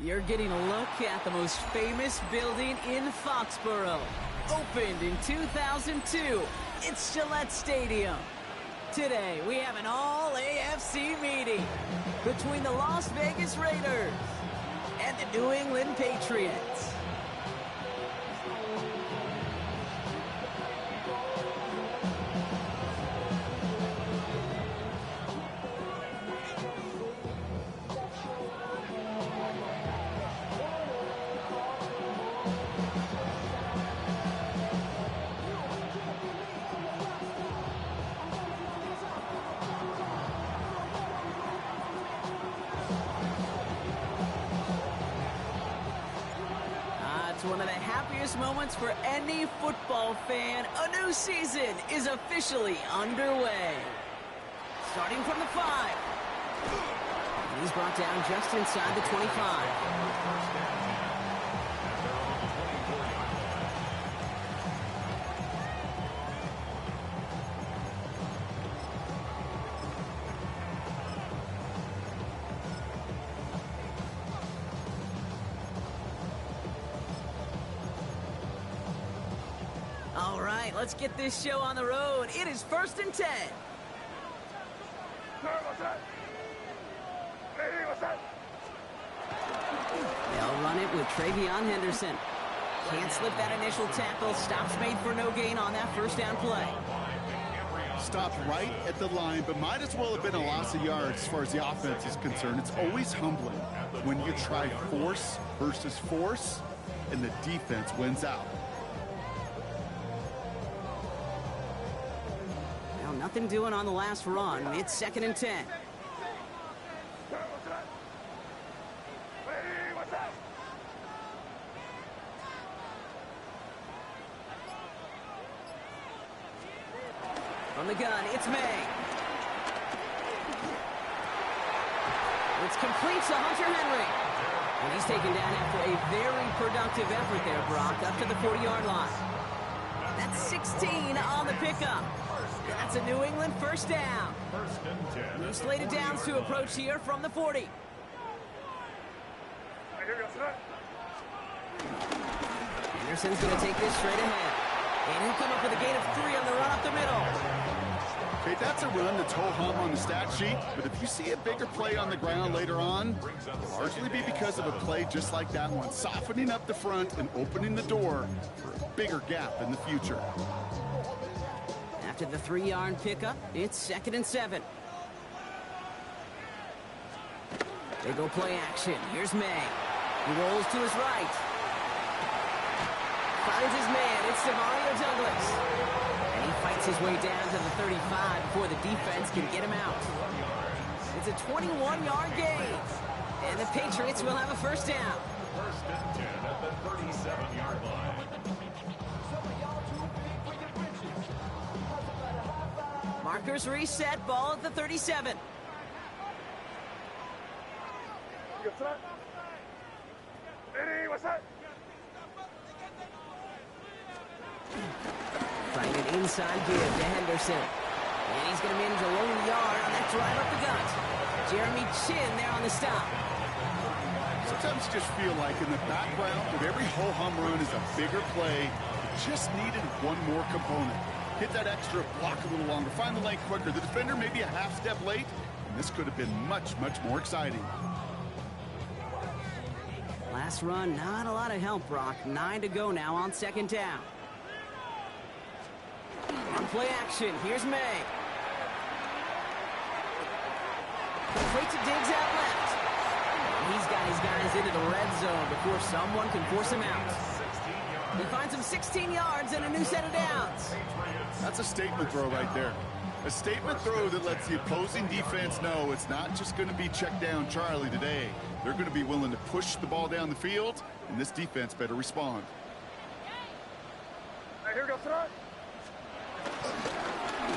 You're getting a look at the most famous building in Foxborough. Opened in 2002, it's Gillette Stadium. Today, we have an all-AFC meeting between the Las Vegas Raiders and the New England Patriots. It's one of the happiest moments for any football fan. A new season is officially underway. Starting from the 5. And he's brought down just inside the 25. All right, let's get this show on the road. It is 1st and 10. They'll run it with Travion Henderson. Can't slip that initial tackle. Stops made for no gain on that first down play. Stopped right at the line, but might as well have been a loss of yards as far as the offense is concerned. It's always humbling when you try force versus force, and the defense wins out. Nothing doing on the last run. It's 2nd and 10. From the gun, it's May. It's complete to Hunter Henry. And he's taken down after a very productive effort there, Brock, up to the 40-yard line. That's 16 on the pickup. That's a New England first down. New slated downs to approach here from the 40. Anderson's going to take this straight ahead. And he'll come up with a gain of 3 on the run up the middle. Okay, that's a run that's ho-hum on the stat sheet, but if you see a bigger play on the ground later on, it'll largely be because of a play just like that one, softening up the front and opening the door for a bigger gap in the future. After the 3-yard pickup, it's 2nd and 7. They go play action. Here's May. He rolls to his right. Finds his man. It's Demario Douglas. And he fights his way down to the 35 before the defense can get him out. It's a 21-yard gain. And the Patriots will have a first down. 1st and 10 at the 37-yard line. Markers reset, ball at the 37. Trying an inside give to Henderson. And he's going to manage a lone yard on that drive up the gut. Jeremy Chin there on the stop. Sometimes you just feel like in the background of every ho-hum run is a bigger play. It just needed one more component. Hit that extra block a little longer. Find the lane quicker. The defender maybe a half step late, and this could have been much, much more exciting. Last run, not a lot of help, Brock. 9 to go now on 2nd down. On play action, here's May. Completes to Diggs out left. And he's got his guys into the red zone before someone can force him out. He finds him 16 yards and a new set of downs. That's a statement throw right there. A statement throw that lets the opposing defense know it's not just going to be check down Charlie today. They're going to be willing to push the ball down the field, and this defense better respond.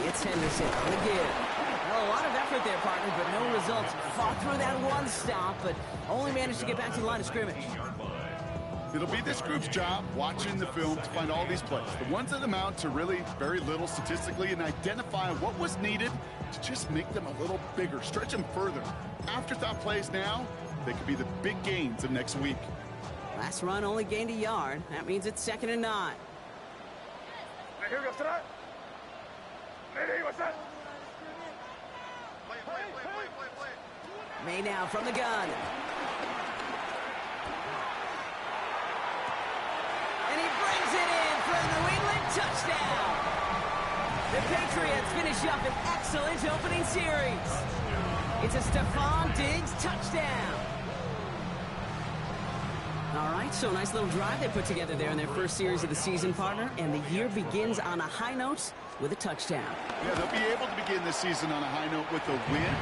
It's Henderson on the give. Well, a lot of effort there, partner, but no results. Fought through that one stop, but only managed to get back to the line of scrimmage. It'll be this group's job watching the film to find all these plays, the ones that amount to really very little statistically, and identify what was needed to just make them a little bigger, stretch them further. Afterthought plays now, They could be the big gains of next week. Last run only gained a yard. That means it's 2nd and 9. May now from the gun. And he brings it in for a New England touchdown. The Patriots finish up an excellent opening series. It's a Stephon Diggs touchdown. All right, so a nice little drive they put together there in their first series of the season, partner. And the year begins on a high note with a touchdown. Yeah, they'll be able to begin the season on a high note with a win.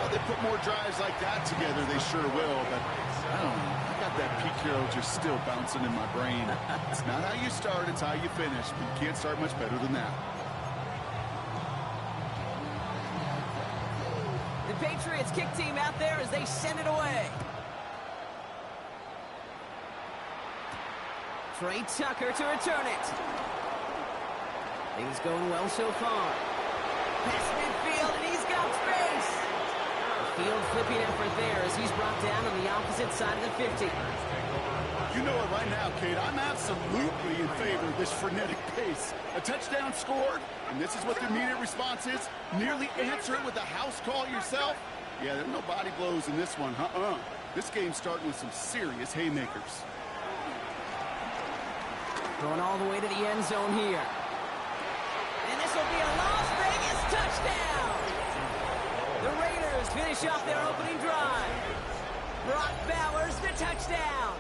Well, they put more drives like that together, they sure will. But I don't know. I got that Pete Carroll just still bouncing in my brain. It's not how you start, it's how you finish. But you can't start much better than that. The Patriots kick team out there as they send it away. Trey Tucker to return it. Things going well so far. Pass midfield, and he's got space. A field flipping effort there as he's brought down on the opposite side of the 50. You know it right now, Kate. I'm absolutely in favor of this frenetic pace. A touchdown scored, and this is what the immediate response is. Nearly answer it with a house call yourself. Yeah, there's no body blows in this one. This game's starting with some serious haymakers. Going all the way to the end zone here. And this will be a Las Vegas touchdown. The Raiders finish off their opening drive. Brock Bowers, the touchdown.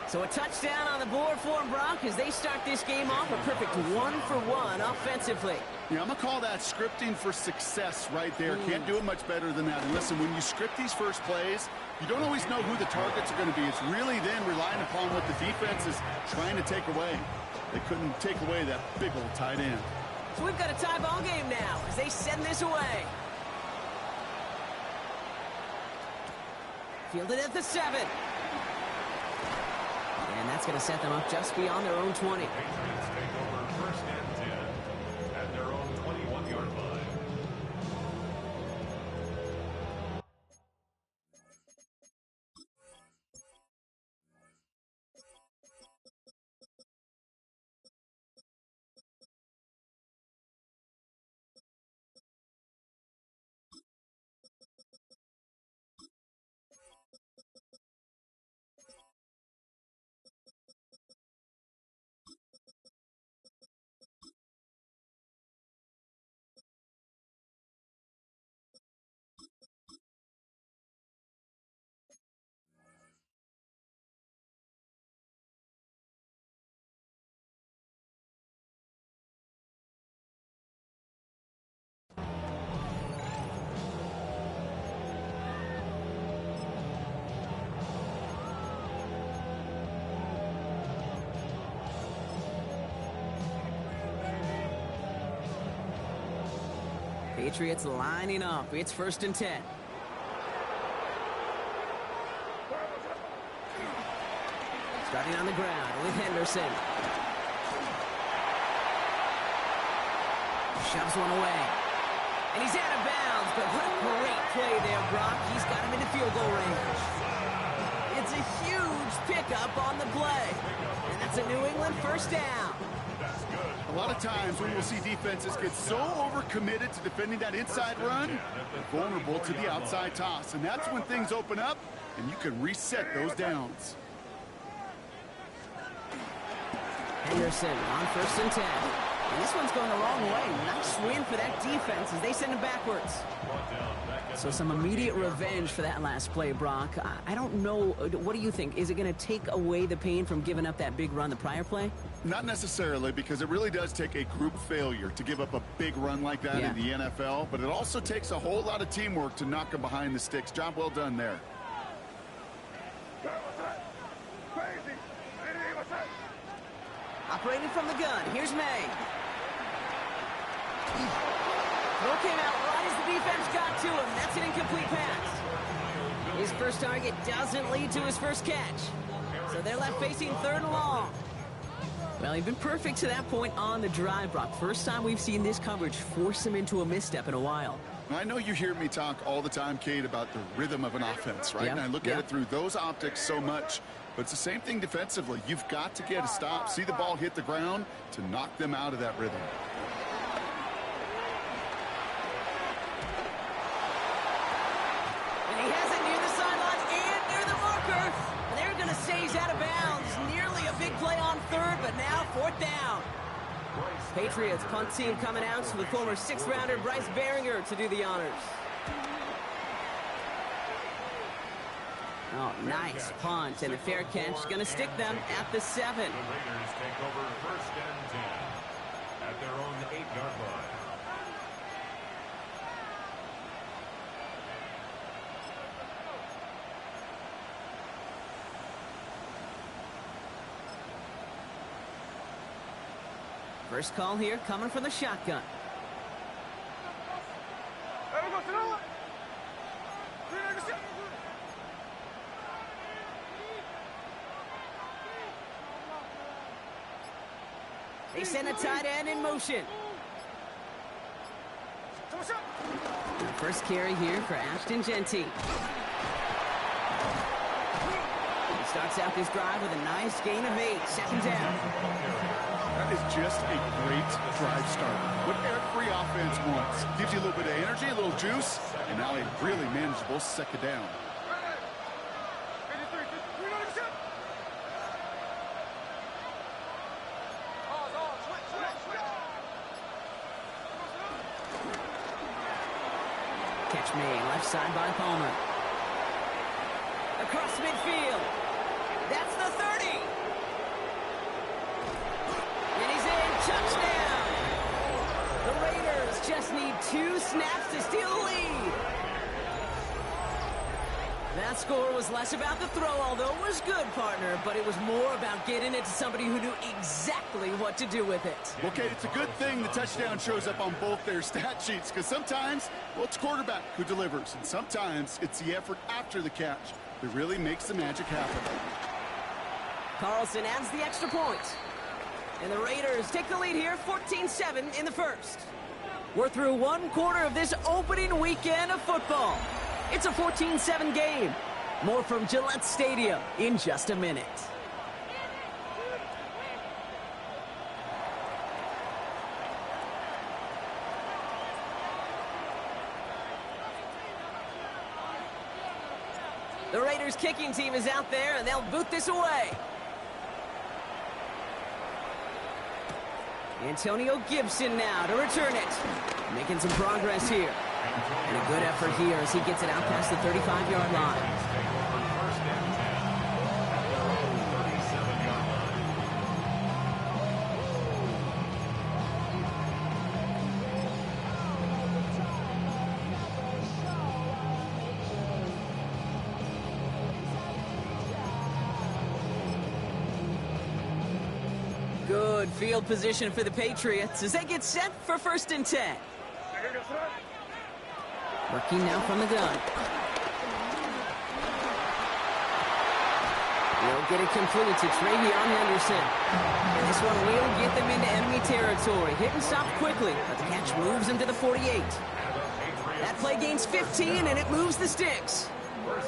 So a touchdown on the board for Brock as they start this game off a perfect 1-for-1 offensively. Yeah, I'm going to call that scripting for success right there. Can't do it much better than that. And listen, when you script these first plays, you don't always know who the targets are going to be. It's really then relying upon what the defense is trying to take away. They couldn't take away that big old tight end. So we've got a tie ball game now as they send this away. Fielded at the 7. And that's going to set them up just beyond their own 20. Patriots take over 1st and 10 at their own 21-yard line. Patriots lining up. It's 1st and 10. Starting on the ground with Henderson. Shoves one away. And he's out of bounds, but what a great play there, Brock. He's got him into field goal range. It's a huge pickup on the play. And that's a New England 1st down. A lot of times when we'll see defenses get so overcommitted to defending that inside run, they're vulnerable to the outside toss. And that's when things open up, and you can reset those downs. Henderson on 1st and 10. And this one's going the wrong way. Nice win for that defense as they send it backwards. So some immediate revenge for that last play, Brock. I don't know. What do you think? Is it going to take away the pain from giving up that big run the prior play? Not necessarily, because it really does take a group failure to give up a big run like that in the NFL. But it also takes a whole lot of teamwork to knock them behind the sticks. Job well done there. Operating from the gun, here's May. Throw came out right as the defense got to him. That's an incomplete pass. His first target doesn't lead to his first catch. So they're left facing 3rd and long. Well, he's been perfect to that point on the drive, Brock. First time we've seen this coverage force him into a misstep in a while. I know you hear me talk all the time, Kate, about the rhythm of an offense, right? Yeah, And I look at it through those optics so much. But it's the same thing defensively. You've got to get a stop, see the ball hit the ground to knock them out of that rhythm. And he has it near the sideline and near the marker. And they're going to say he's out of bounds. Nearly a big play on third, but now fourth down. Patriots punt team coming out with former sixth-rounder Bryce Behringer to do the honors. Oh, nice punt, and a fair catch. Going to stick them at the 7. The Raiders take over first and 10 at their own 8-yard line. First call here coming from the shotgun. They send a tight end in motion. First carry here for Ashton Genty. He starts out this drive with a nice gain of 8. Second down. That is just a great drive start. What every offense wants. Gives you a little bit of energy, a little juice, and now a really manageable second down. Catch made, left side by Palmer. Across midfield. That's the 30. And he's in. Touchdown. The Raiders just need 2 snaps to steal the lead. That score was less about the throw, although it was good, partner, but it was more about getting it to somebody who knew exactly what to do with it. Okay, it's a good thing the touchdown shows up on both their stat sheets, because sometimes, well, it's quarterback who delivers, and sometimes it's the effort after the catch that really makes the magic happen. Carlson adds the extra point. And the Raiders take the lead here, 14-7 in the first. We're through one quarter of this opening weekend of football. It's a 14-7 game. More from Gillette Stadium in just a minute. The Raiders kicking team is out there, and they'll boot this away. Antonio Gibson now to return it. Making some progress here. And a good effort here as he gets it out past the 35-yard line. First and 10 at their own 37-yard line. Good field position for the Patriots as they get set for first and 10. Working now from the gun. He'll get it complete to Travion Henderson. And this one will get them into enemy territory. Hit and stop quickly, but the catch moves him to the 48. That play gains 15, and it moves the sticks.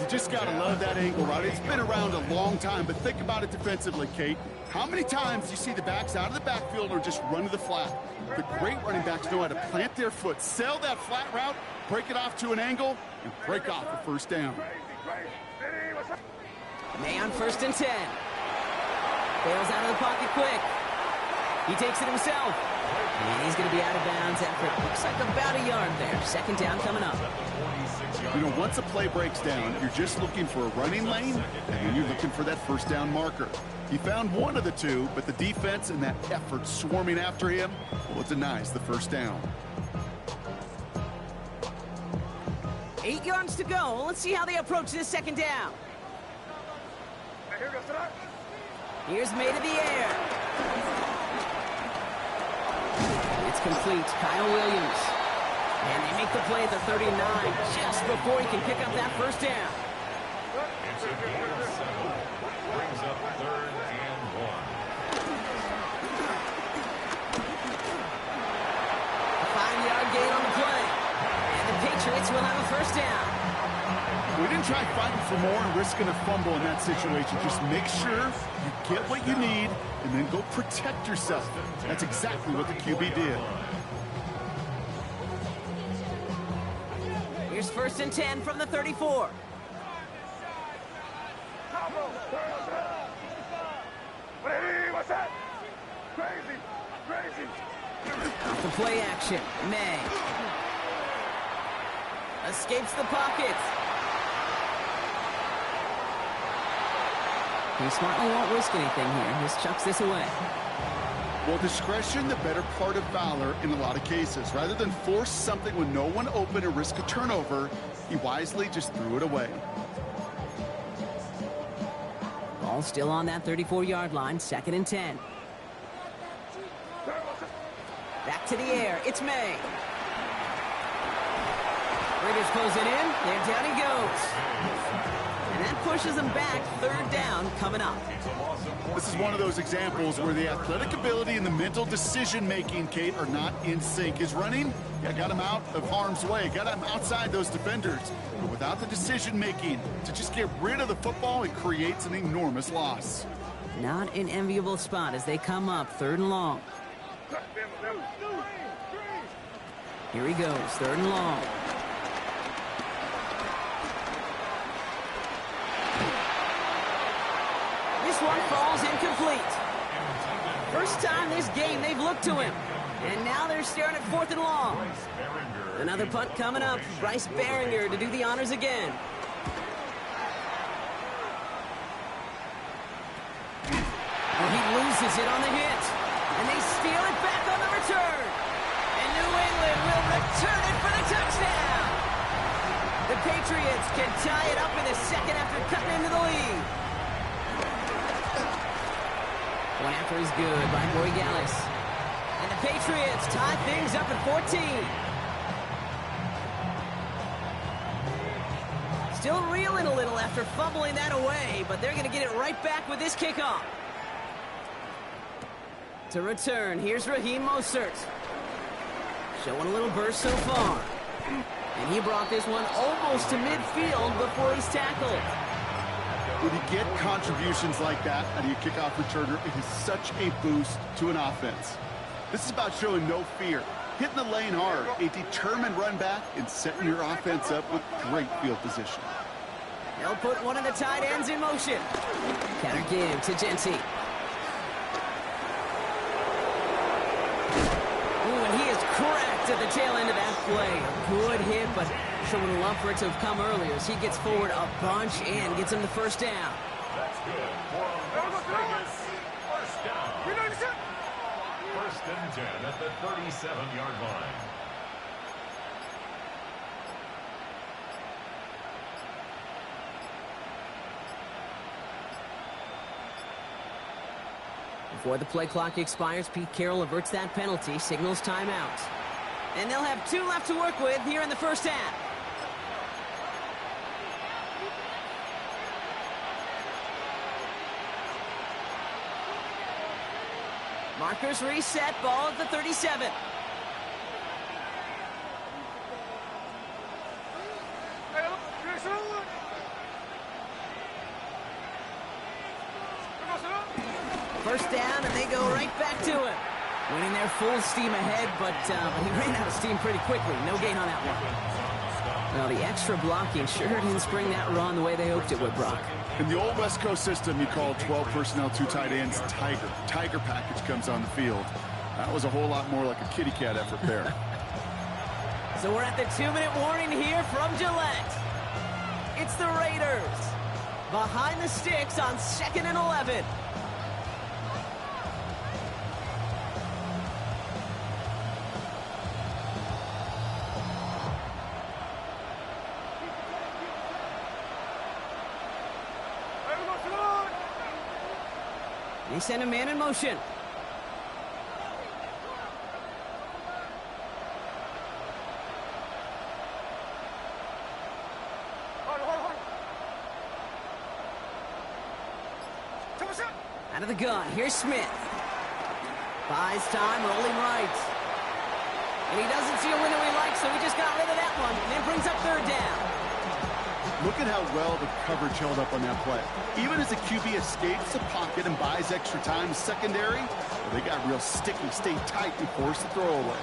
You just got to love that angle, right? It's been around a long time, but think about it defensively, Kate. How many times do you see the backs out of the backfield or just run to the flat? The great running backs know how to plant their foot, sell that flat route, break it off to an angle, and break off a first down. May on first and 10. Bails out of the pocket quick. He takes it himself. And he's going to be out of bounds after it looks like about a yard there. Second down coming up. You know, once a play breaks down, you're just looking for a running lane, and then you're looking for that first down marker. He found one of the two, but the defense and that effort swarming after him, well, it denies the first down. 8 yards to go. Let's see how they approach this second down. Here's made in the air. It's complete. Kyle Williams. And they make the play at the 39 just before he can pick up that first down. It's a gain of 7. Brings up 3rd and 1. A 5-yard gain on the play. And the Patriots will have a first down. We didn't try fighting for more and risking a fumble in that situation. Just make sure you get what you need and then go protect yourself. That's exactly what the QB did. Here's 1st and 10 from the 34. What's that? Crazy. Off the play action. May escapes the pocket. He smartly won't risk anything here. Just chucks this away. Well, discretion, the better part of valor in a lot of cases. Rather than force something when no one open and risk a turnover, he wisely just threw it away. Ball still on that 34-yard line. 2nd and 10. Back to the air. It's May. Raiders close it in. There down he goes. And that pushes them back. 3rd down coming up. This is one of those examples where the athletic ability and the mental decision-making, Kate, are not in sync. His running, got him out of harm's way, got him outside those defenders. But without the decision-making, to just get rid of the football, it creates an enormous loss. Not an enviable spot as they come up. 3rd and long. Here he goes. 3rd and long. This one falls incomplete. First time this game they've looked to him. And now they're staring at 4th and long. Another punt coming up. Bryce Behringer to do the honors again. Oh, he loses it on the hit. And they steal it back on the return. And New England will return it for the touchdown. The Patriots can tie it up in the 2nd after cutting into the lead. One after is good by Boy Gallus. And the Patriots tie things up at 14. Still reeling a little after fumbling that away, but they're going to get it right back with this kickoff. To return, here's Raheem Mostert. Showing a little burst so far. And he brought this one almost to midfield before he's tackled. When you get contributions like that out of your kickoff returner, it is such a boost to an offense. This is about showing no fear, hitting the lane hard, a determined run back, and setting your offense up with great field position. They'll put one of the tight ends in motion. Counter give to Genty. Ooh, and he is cracked at the tail end of that play. A good hit, but sure would love for it to have come earlier as he gets forward a bunch and gets him the 1st down. That's good. For Las Vegas, 1st down. 1st and 10 at the 37-yard line. Before the play clock expires, Pete Carroll averts that penalty, signals timeout. And they'll have 2 left to work with here in the 1st half. Markers reset, ball at the 37. First down, and they go right back to it. Winning their full steam ahead, but he ran out of steam pretty quickly. No gain on that one. Well, the extra blocking sure didn't spring that run the way they hoped it would, Brock. In the old West Coast system, you call 12 personnel, 2 tight ends, Tiger. Tiger package comes on the field. That was a whole lot more like a kitty cat effort there. So we're at the 2-minute warning here from Gillette. It's the Raiders. Behind the sticks on 2nd and 11. They send a man in motion. Out of the gun, here's Smith. Buys time, rolling right. And he doesn't see a window he likes, so he just got rid of that one. And it brings up third down. Look at how well the coverage held up on that play. Even as the QB escapes the pocket and buys extra time, the secondary, well, they got real sticky, stayed tight, and forced the throwaway.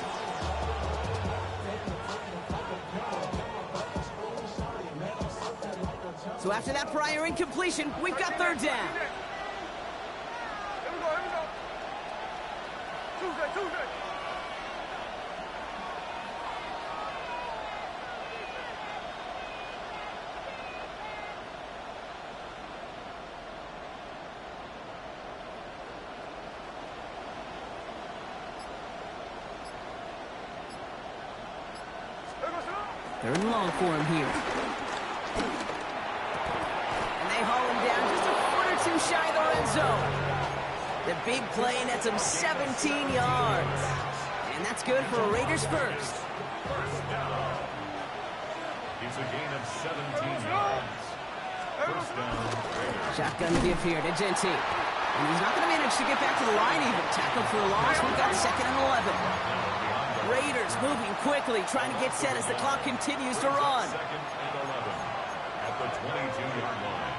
So after that prior incompletion, we've got third down. Here we go. Tuesday. Third and long for him here. And they haul him down just a foot or two shy of the red zone. The big play nets him 17 yards. And that's good for a Raiders first. First down. It's a gain of 17 yards. First down, Raiders. Shotgun give here to Genty. And he's not going to manage to get back to the line even. Tackled for a loss. We've got second and 11. Raiders moving quickly, trying to get set as the clock continues to run. Second and 11 at the 22-yard line.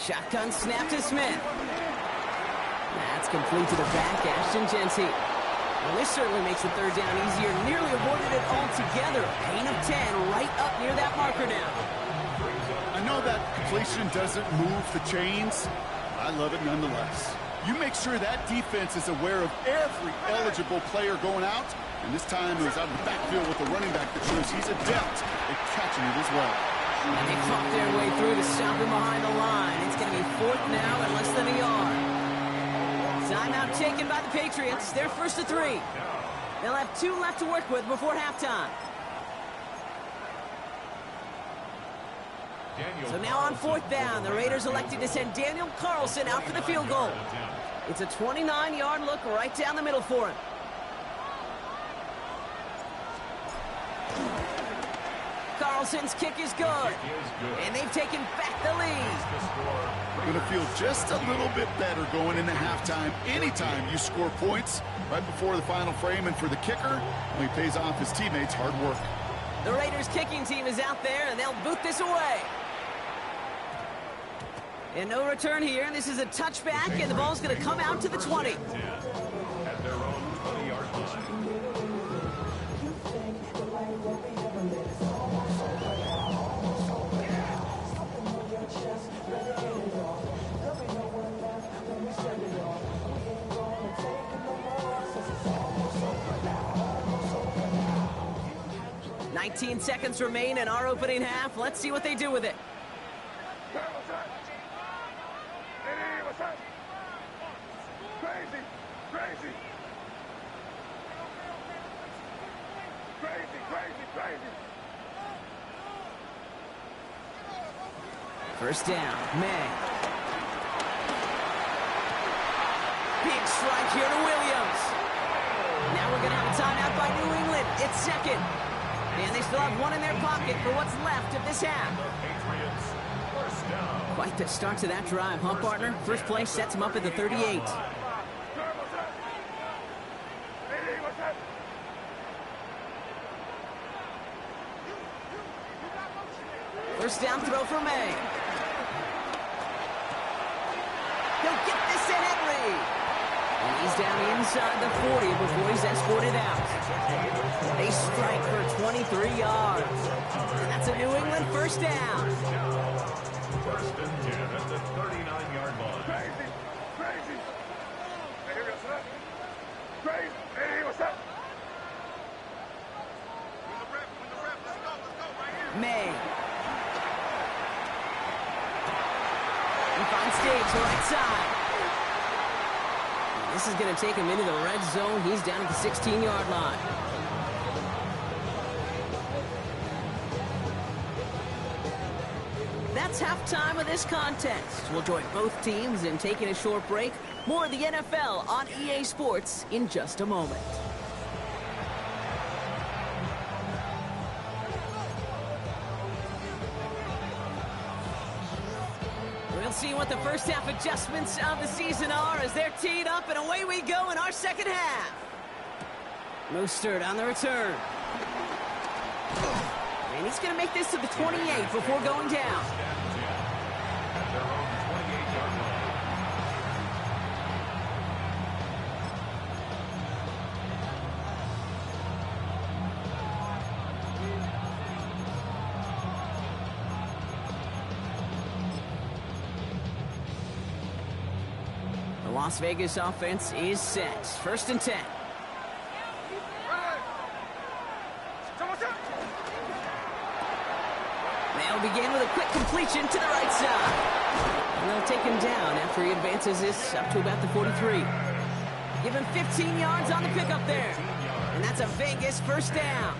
Shotgun snap to Smith. That's complete to the back, Ashton Genty. Well, this certainly makes the third down easier. Nearly avoided it altogether. Gain of 10 right up near that marker now. I know that completion doesn't move the chains. I love it nonetheless. You make sure that defense is aware of every eligible player going out. And this time it was out of the backfield with the running back that shows he's adept at catching it as well. And they fought their way through to stop him behind the line. It's going to be fourth now and less than a yard. Timeout taken by the Patriots. They're first to 3. They'll have 2 left to work with before halftime. So now on fourth down, the Raiders elected to send Daniel Carlson out for the field goal. It's a 29-yard look right down the middle for him. Carlson's kick is good. And they've taken back the lead. Going to feel just a little bit better going into halftime. Anytime you score points right before the final frame, and for the kicker, he pays off his teammates' hard work. The Raiders kicking team is out there, and they'll boot this away. And no return here. This is a touchback, and the ball's going to come out to the 20. At their own 20-yard line. Nineteen seconds remain in our opening half. Let's see what they do with it. First down, May. Big strike here to Williams. Now we're going to have a timeout by New England. It's second. And they still have one in their pocket for what's left of this half. Quite the start to that drive, huh, partner? First play sets him up at the 38. First down throw for May. He'll get this in Henry. And he's down inside the 40 before he's escorted out. They strike for 23 yards. And that's a New England first down. First and 10 at the 39-yard line. Crazy. Hey, here we go, son. Crazy. Hey, what's up? Let's go, right here. May. He finds Diggs, right side. This is going to take him into the red zone. He's down at the 16-yard line. That it's halftime of this contest. We'll join both teams in taking a short break. More of the NFL on EA Sports in just a moment. We'll see what the first half adjustments of the season are as they're teed up, and away we go in our second half. Mostert on the return. And he's going to make this to the 28 before going down. The Las Vegas offense is set. 1st and 10. They'll begin with a quick completion to the right side. And they'll take him down after he advances this up to about the 43. Give him 15 yards on the pickup there. And that's a Vegas first down.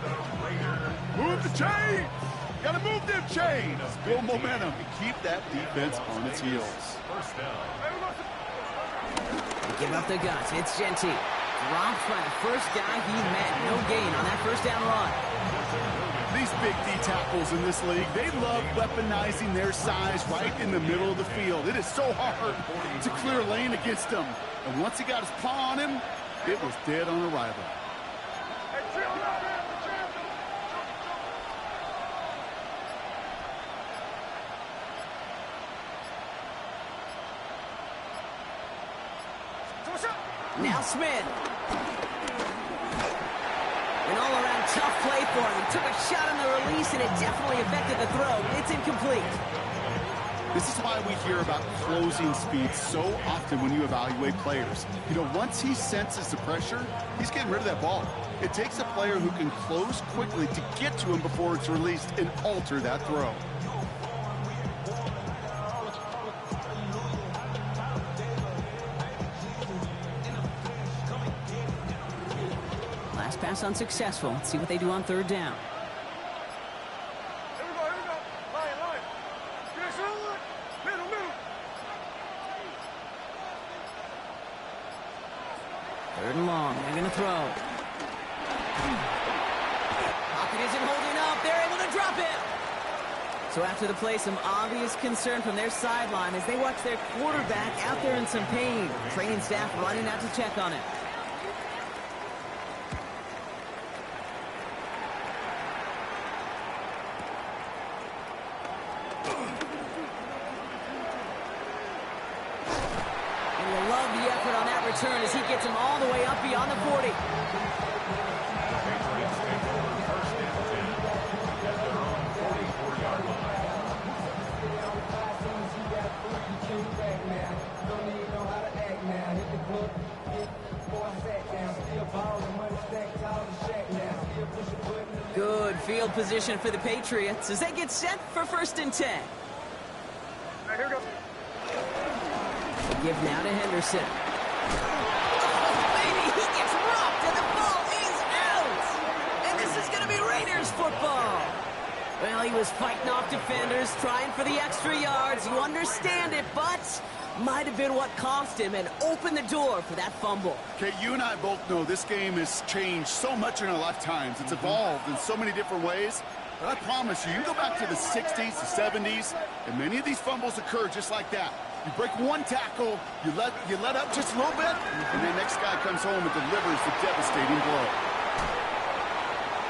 Move the chains! Gotta move them chains! Build momentum and keep that defense on its heels. First down. Give up the guts. It's Genty. Dropped by the first guy he met. No gain on that first down run. These big D tackles in this league, they love weaponizing their size right in the middle of the field. It is so hard to clear a lane against them. And once he got his paw on him, it was dead on arrival. Now Smith. An all-around tough play for him. He took a shot on the release, and it definitely affected the throw. It's incomplete. This is why we hear about closing speed so often when you evaluate players. You know, once he senses the pressure, he's getting rid of that ball. It takes a player who can close quickly to get to him before it's released and alter that throw. Last pass unsuccessful. Let's see what they do on 3rd down. Here we go. Line. Yes, middle. 3rd and long. They're going to throw. Pocket isn't holding up. They're able to drop it. So after the play, some obvious concern from their sideline as they watch their quarterback out there in some pain. Training staff running out to check on it. Return as he gets him all the way up beyond the 40. Patriots take over 1st and 10 at their own 44-yard line. Good field position for the Patriots as they get set for 1st and 10. Now, here we go. Give now to Henderson. Baby, he gets rocked and the ball is out. And this is going to be Raiders football. Well, he was fighting off defenders, trying for the extra yards. You understand it, but might have been what cost him and opened the door for that fumble. Okay, you and I both know this game has changed so much in our lifetimes. It's evolved in so many different ways. But I promise you, you can go back to the 60s, the 70s, and many of these fumbles occur just like that. You break one tackle, you let up just a little bit, and the next guy comes home and delivers the devastating blow.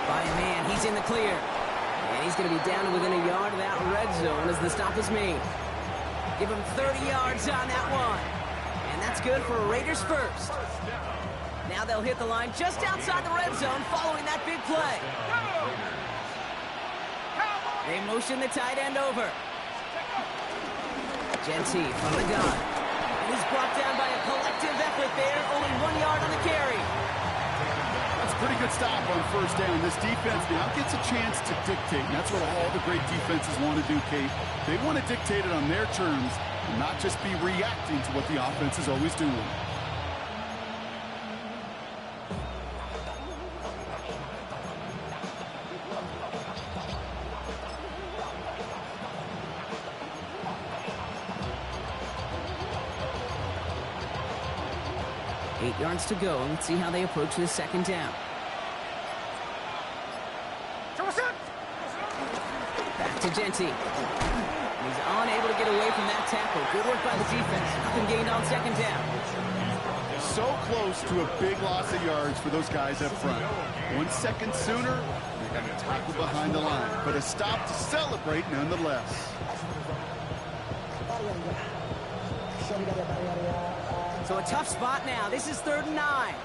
By a man, he's in the clear. And he's going to be down to within a yard of that red zone as the stop is made. Give him 30 yards on that one. And that's good for a Raiders first. Now they'll hit the line just outside the red zone following that big play. They motion the tight end over. Genty from the gun. And he's brought down by a collective effort there. Only 1 yard on the carry. That's a pretty good stop on 1st down. This defense now gets a chance to dictate. And that's what all the great defenses want to do, Kate. They want to dictate it on their terms and not just be reacting to what the offense is always doing. 8 yards to go. Let's see how they approach this second down. Back to Genty. He's unable to get away from that tackle. Good work by the defense. Nothing gained on second down. So close to a big loss of yards for those guys up front. 1 second sooner, they got a tackle behind the line. But a stop to celebrate nonetheless. So a tough spot now. This is 3rd and 9.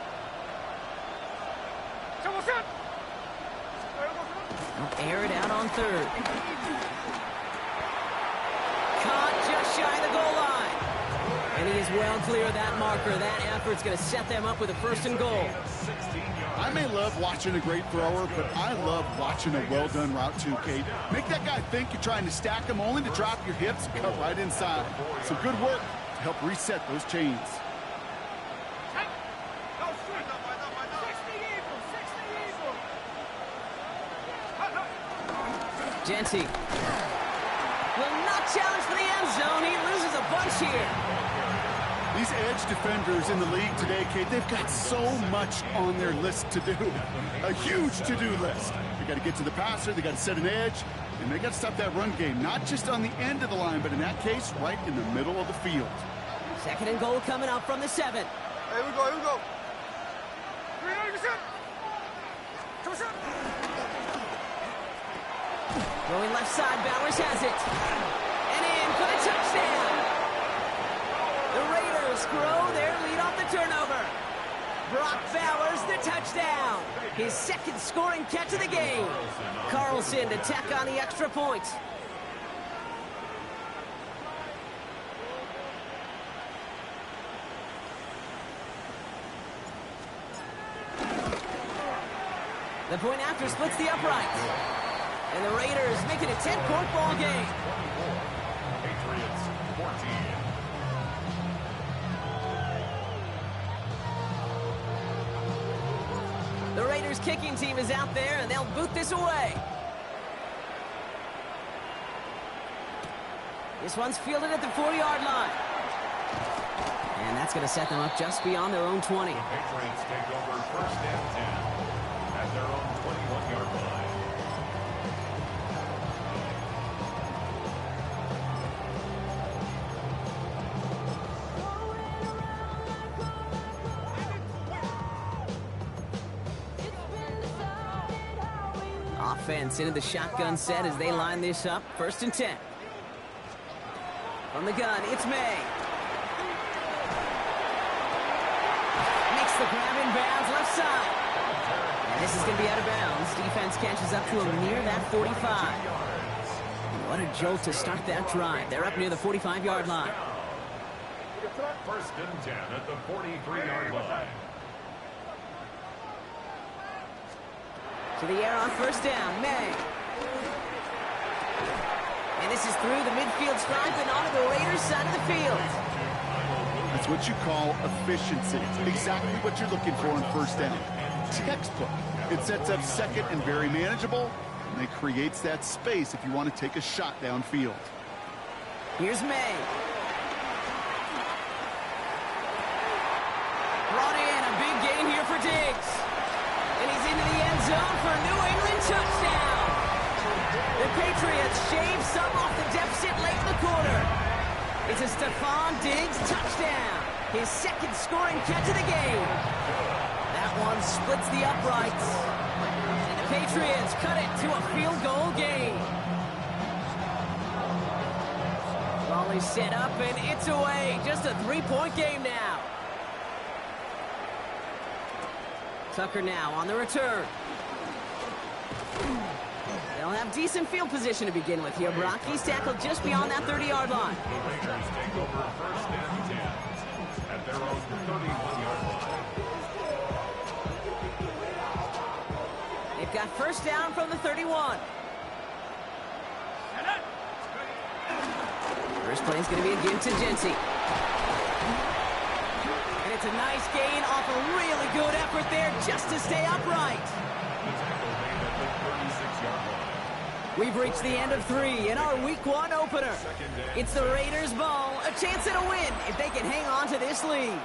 They'll air it out on 3rd. Caught just shy of the goal line. And he is well clear of that marker. That effort's going to set them up with a 1st and goal. I may love watching a great thrower, but I love watching a well-done route too, Kate. Make that guy think you're trying to stack him only to drop your hips and cut right inside. So good work to help reset those chains. Genty will not challenge for the end zone. He loses a bunch here. These edge defenders in the league today, Kate, they've got so much on their list to do. A huge to-do list. They got to get to the passer, they got to set an edge, and they got to stop that run game. Not just on the end of the line, but in that case, right in the middle of the field. 2nd and goal coming up from the 7. Here we go, here we go. Going left side, Bowers has it. And in for the touchdown. The Raiders grow their lead off the turnover. Brock Bowers, the touchdown. His 2nd scoring catch of the game. Carlson to tack on the extra point. The point after splits the upright. And the Raiders make it a 10-point ball game. Patriots 14. The Raiders kicking team is out there, and they'll boot this away. This one's fielded at the 4-yard line. And that's going to set them up just beyond their own 20. The Patriots take over 1st and 10 at their own 21-yard line. Offense into the shotgun set as they line this up. 1st and 10. From the gun, it's May. Makes the grab in bounds left side. And this is going to be out of bounds. Defense catches up to him near that 45. What a jolt to start that drive. They're up near the 45-yard line. 1st and 10 at the 43-yard line. To the air on 1st down, May. And this is through the midfield stripe and onto the Raiders' side of the field. That's what you call efficiency. Exactly what you're looking for in 1st down. Textbook. It sets up 2nd and very manageable, and it creates that space if you want to take a shot downfield. Here's May. Brought in a big gain here for Diggs. And he's into the end zone for a New England touchdown. The Patriots shave some off the deficit late in the quarter. It's a Stephon Diggs touchdown. His 2nd scoring catch of the game. That one splits the uprights. And the Patriots cut it to a field goal game. Ball is set up and it's away. Just a 3-point game now. Tucker now on the return. They'll have decent field position to begin with here, Brock. He's tackled just beyond that 30-yard line. The Raiders take over 1st and 10 at their own 31-yard line. They've got 1st down from the 31. First play is going to be again to Genty. And it's a nice gain off a really good effort there just to stay upright. The tackle made at the 36-yard line. We've reached the end of 3 in our Week 1 opener. It's the Raiders' ball, a chance at a win if they can hang on to this lead.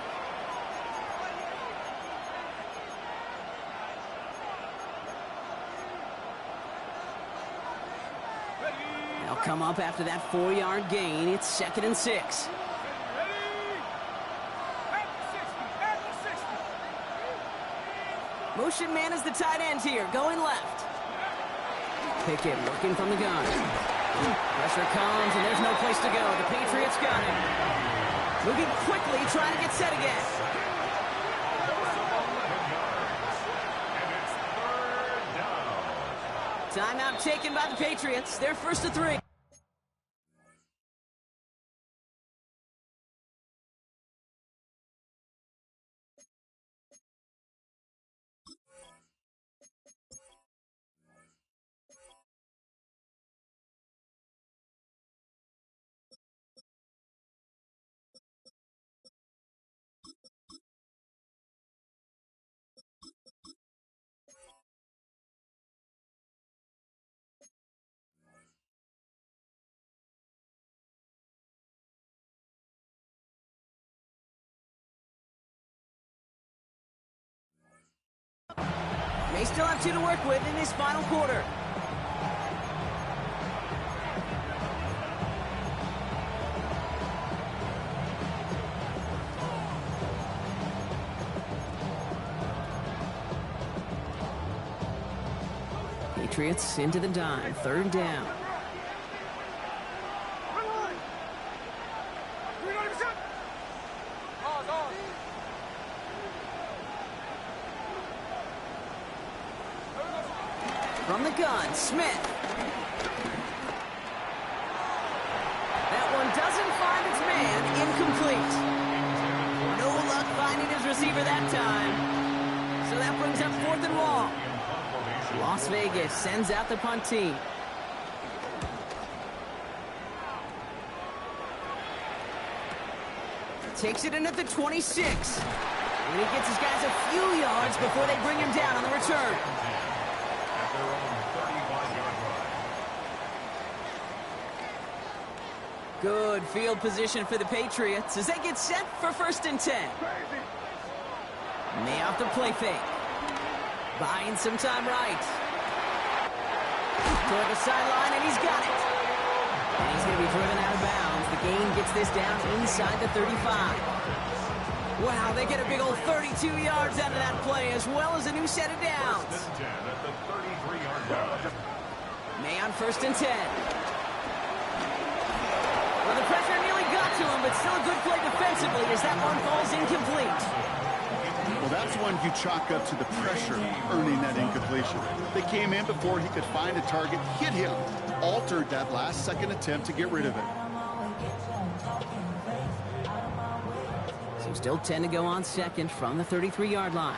Come up after that 4-yard gain. It's 2nd and 6. Motion man is the tight end here, going left. Pickett working from the gun. Pressure comes, and there's no place to go. The Patriots got him. Moving quickly, trying to get set again. Timeout taken by the Patriots. They're 1st and 3. They still have 2 to work with in this final quarter. Patriots into the dime, 3rd down. From the gun, Smith. That one doesn't find its man, incomplete. No luck finding his receiver that time. So that brings up 4th and long. Las Vegas sends out the punt team. Takes it in at the 26. And he gets his guys a few yards before they bring him down on the return. Good field position for the Patriots as they get set for 1st and 10. May off the play fake. Buying some time right. Toward the sideline, and he's got it. And he's going to be driven out of bounds. The gain gets this down inside the 35. Wow, they get a big old 32 yards out of that play, as well as a new set of downs. May on 1st and 10. Well, the pressure nearly got to him, but still a good play defensively as that one falls incomplete. Well, that's one you chalk up to the pressure earning that incompletion. They came in before he could find a target, hit him, altered that last-second attempt to get rid of it. So still 10 to go on 2nd from the 33-yard line.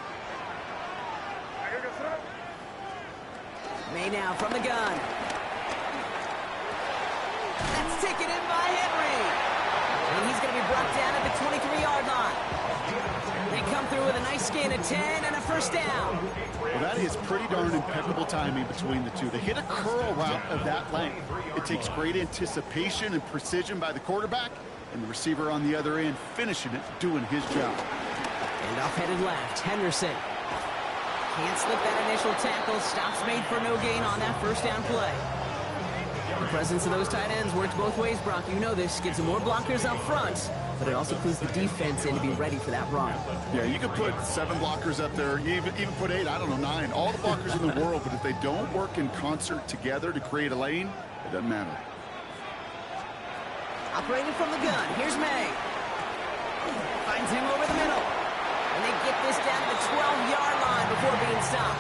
May now from the gun. That's taken in by Henry. And he's going to be brought down at the 23-yard line. They come through with a nice gain of 10 and a 1st down. Well, that is pretty darn impeccable timing between the two. They hit a curl route of that length. It takes great anticipation and precision by the quarterback, and the receiver on the other end finishing it, doing his job. And off headed left, Henderson. Can't slip that initial tackle. Stops made for no gain on that 1st down play. The presence of those tight ends works both ways, Brock. You know this. Gives them more blockers up front, but it also clues the defense in to be ready for that run. Yeah, you could put 7 blockers up there, even put 8, I don't know, 9. All the blockers in the world, but if they don't work in concert together to create a lane, it doesn't matter. Operating from the gun, here's May. Finds him over the middle. And they get this down to the 12-yard line before being stopped.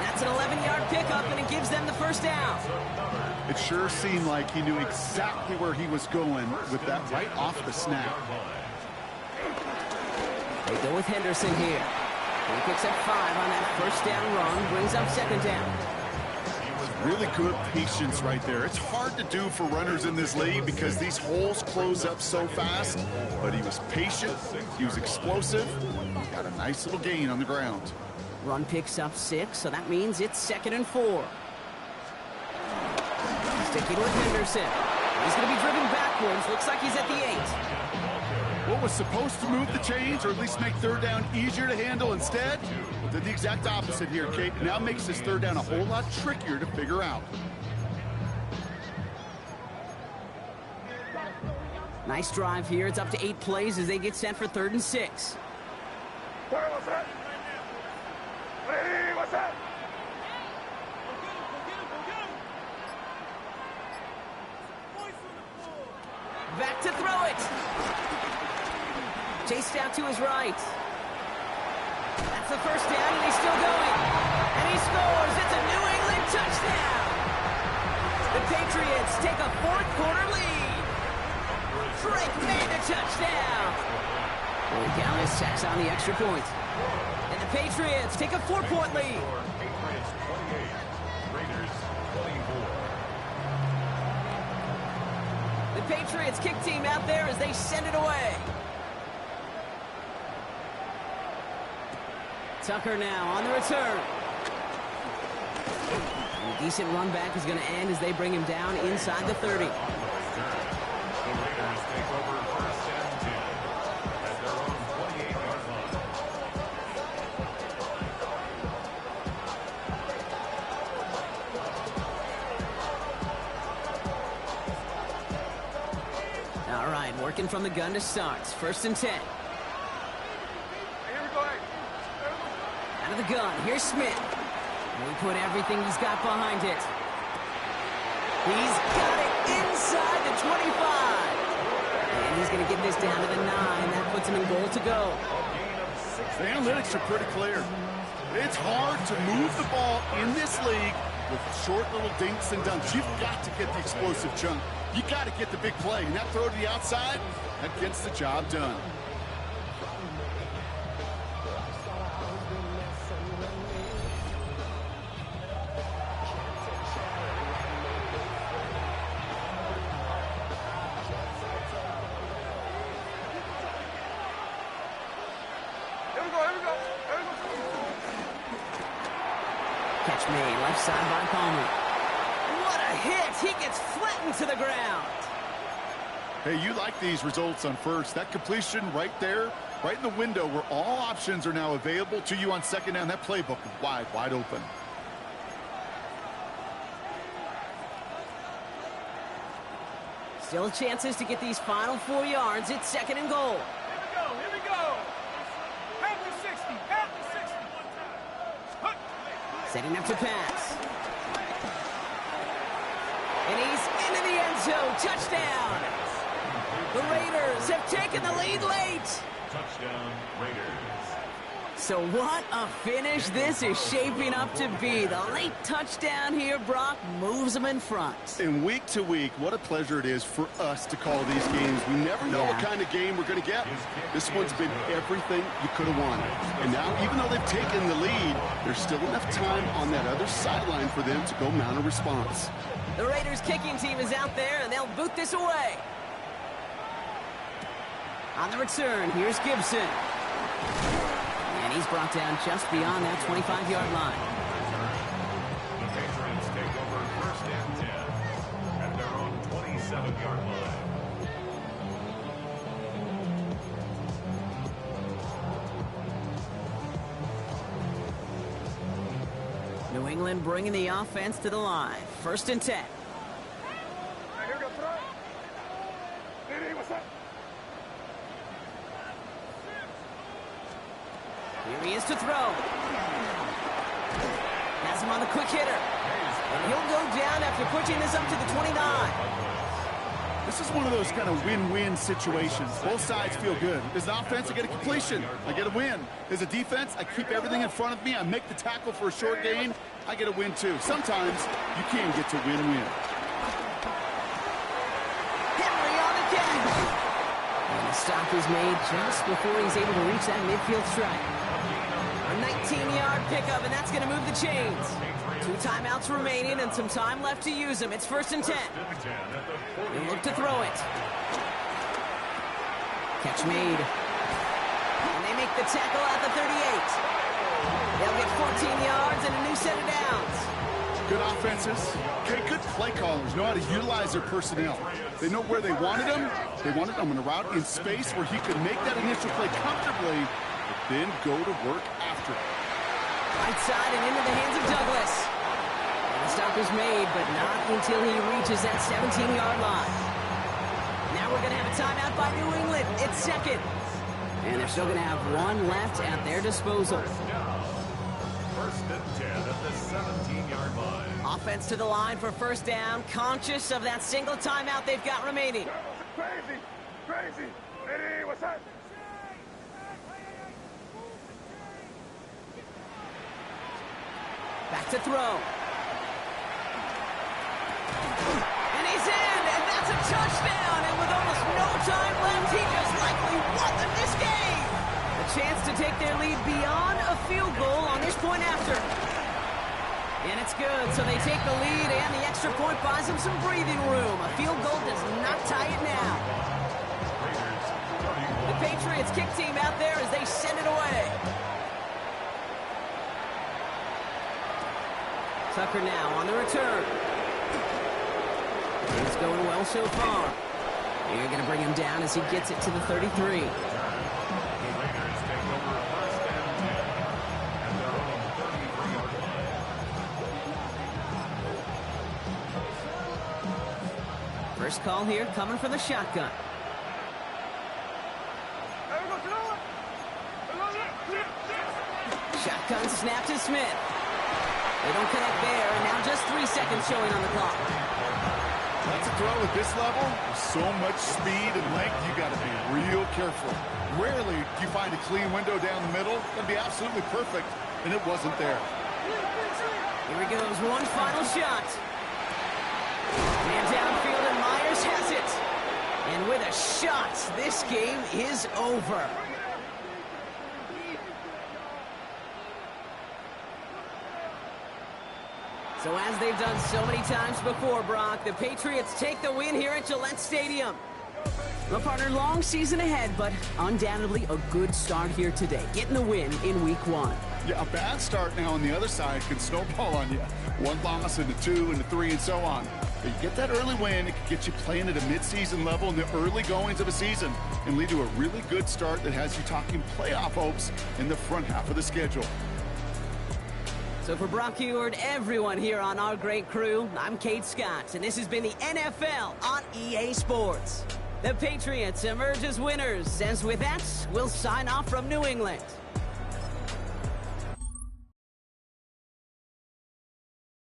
That's an 11-yard pickup, and it gives them the 1st down. It sure seemed like he knew exactly where he was going with that right off the snap. They go with Henderson here. He picks up 5 on that 1st down run, brings up 2nd down. Really good patience right there. It's hard to do for runners in this league because these holes close up so fast, but he was patient, he was explosive, got a nice little gain on the ground. Run picks up 6, so that means it's 2nd and 4. Sticking with Henderson. He's going to be driven backwards. Looks like he's at the 8. What was supposed to move the chains, or at least make 3rd down easier to handle instead? Well, did the exact opposite here, Kate. Now makes this 3rd down a whole lot trickier to figure out. Nice drive here. It's up to 8 plays as they get set for 3rd and 6. What's that? Hey, what's that? Back to throw it. Chased out to his right. That's the first down, and he's still going. And he scores. It's a New England touchdown. The Patriots take a 4th quarter lead. Drake made a touchdown. Well, Dallas sacks on the extra point. And the Patriots take a 4-point lead. Patriots 28, Raiders 24. The Patriots kick team out there as they send it away. Tucker now on the return. A decent run back is going to end as they bring him down inside the 30. The Raiders take over 1st and 10 at their own 28-yard line. All right, working from the gun to start. 1st and 10. Here we go. Out of the gun, here's Smith. And he put everything he's got behind it. He's got it inside the 25. And he's going to get this down to the 9. That puts him in goal to go. The analytics are pretty clear. It's hard to move the ball in this league with short little dinks and dunks. You've got to get the explosive chunk. You got to get the big play. And that throw to the outside, that gets the job done. Catch made, left side by Palmer. What a hit! He gets flattened to the ground. Hey, you like these results on first. That completion right there, right in the window where all options are now available to you on 2nd down. That playbook is wide open. Still chances to get these final 4 yards. It's 2nd and goal. Here we go. Half to 60. Half to 60. Setting up to pass. And he's into the end zone. Touchdown. The Raiders have taken the lead late. Touchdown, Raiders. So what a finish this is shaping up to be. The late touchdown here, Brock, moves them in front. And week to week, what a pleasure it is for us to call these games. We never know what kind of game we're going to get. This one's been everything you could have wanted. And now, even though they've taken the lead, there's still enough time on that other sideline for them to go mount a response. The Raiders kicking team is out there, and they'll boot this away. On the return, here's Gibson. And he's brought down just beyond that 25-yard line. The Patriots take over 1st and 10 at their own 27-yard line. New England bringing the offense to the line. 1st and 10. Here we go. Hey, what's that? Here he is to throw. Has him on the quick hitter. And he'll go down after pushing this up to the 29. This is one of those kind of win-win situations. Both sides feel good. As an offense, I get a completion. I get a win. As a defense, I keep everything in front of me. I make the tackle for a short gain. I get a win, too. Sometimes you can get to win-win. Henry on the catch. And the stop is made just before he's able to reach that midfield strike. A 19-yard pickup, and that's going to move the chains. 2 timeouts remaining and some time left to use them. It's 1st and 10. They look to throw it. Catch made. And they make the tackle at the 38. They'll get 14 yards and a new set of downs. Good offenses. Okay, good play callers know how to utilize their personnel. They know where they wanted them. They wanted them on a route in space where he could make that initial play comfortably, but then go to work after it. Right side and into the hands of Douglas. And the stop is made, but not until he reaches that 17-yard line. Now Now we're going to have a timeout by New England. It's second. And they're still going to have one left at their disposal. First and 10 at the 17-yard line. Offense to the line for first down, conscious of that single timeout they've got remaining. Crazy, crazy. Eddie, what's that? Back to throw. And he's in, and that's a touchdown. And with almost no time left, he just likely won them this game. A chance to take their lead beyond a field goal on this point after. And it's good, so they take the lead, and the extra point buys them some breathing room. A field goal does not tie it now. The Patriots kick team out there as they send it away. Tucker now on the return. It's going well so far. You're going to bring him down as he gets it to the 33. First call here coming from the shotgun. Shotgun snap to Smith. They don't connect there, and now just 3 seconds showing on the clock. That's a throw at this level. With so much speed and length, you got to be real careful. Rarely do you find a clean window down the middle. That'd be absolutely perfect, and it wasn't there. Here he goes, one final shot. And downfield, and Myers has it. And with a shot, this game is over. So as they've done so many times before, Brock, the Patriots take the win here at Gillette Stadium. Well, partner, long season ahead, but undoubtedly a good start here today, getting the win in Week 1. Yeah, a bad start now on the other side can snowball on you. One loss into 2 into 3 and so on. But you get that early win, it can get you playing at a midseason level in the early goings of a season and lead to a really good start that has you talking playoff hopes in the front half of the schedule. So for Brock Heward, everyone here on our great crew, I'm Kate Scott, and this has been the NFL on EA Sports. The Patriots emerge as winners, as with that, we'll sign off from New England.